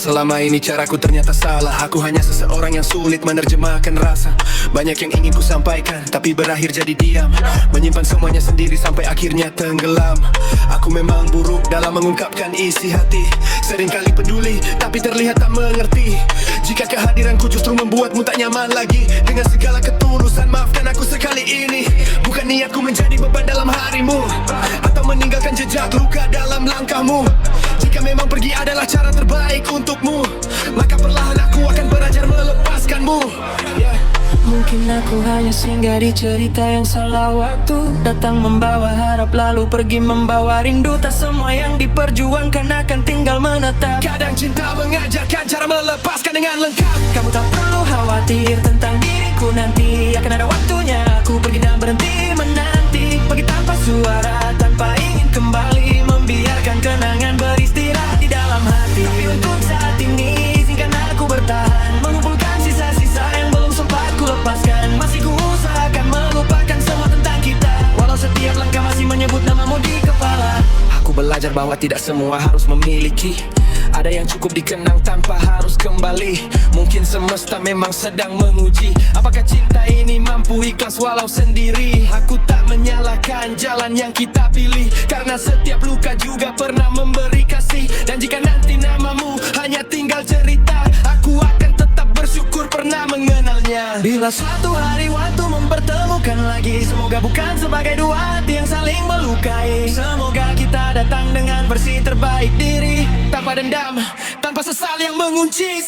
selama ini caraku ternyata salah. Aku hanya seseorang yang sulit menerjemahkan rasa. Banyak yang ingin ku sampaikan, tapi berakhir jadi diam. Menyimpan semuanya sendiri sampai akhirnya tenggelam. Aku memang buruk dalam mengungkapkan isi hati. Seringkali peduli, tapi terlihat tak mengerti. Jika kehadiranku justru membuatmu tak nyaman lagi. Dengan segala ketulusan, maafkan aku sekali ini. Bukan niatku menjadi beban dalam harimu, atau meninggalkan jejak luka dalam langkahmu. Jika memang pergi adalah cara terbaik untukmu, maka perlahan aku akan belajar melepaskanmu. Mungkin aku hanya singgah di cerita yang salah waktu. Datang membawa harap lalu pergi membawa rindu. Tak semua yang diperjuangkan akan tinggal menetap. Kadang cinta mengajarkan cara melepaskan dengan lengkap. Kamu tak perlu khawatir tentang diriku nanti. Akan ada waktunya aku pergi dan berhenti menanti. Pergi tanpa suara, tanpa ingin kembali. Membiarkan kenangan beristirahat di dalam hati. Tapi untuk saat ini izinkan aku bertahan, mengumpulkan sisa-sisa yang belum sempat ku lepaskan. Masih ku usahakan melupakan semua tentang kita, walau setiap langkah masih menyebut namamu di kepala. Aku belajar bahwa tidak semua harus memiliki. Ada yang cukup dikenang tanpa harus kembali. Mungkin semesta memang sedang menguji apakah cinta ini mampu ikhlas walau sendiri. Aku tak menyalahkan jalan yang kita pilih, karena setiap luka juga pernah memberi kasih. Dan jika nanti namamu hanya tinggal cerita, aku akan tetap bersyukur pernah mengenalnya. Bila suatu hari waktu mempertemukan lagi, semoga bukan sebagai dua hati yang saling melukai. Semoga kita datang dengan versi terbaik diri, tanpa dendam, tanpa sesal yang mengunci.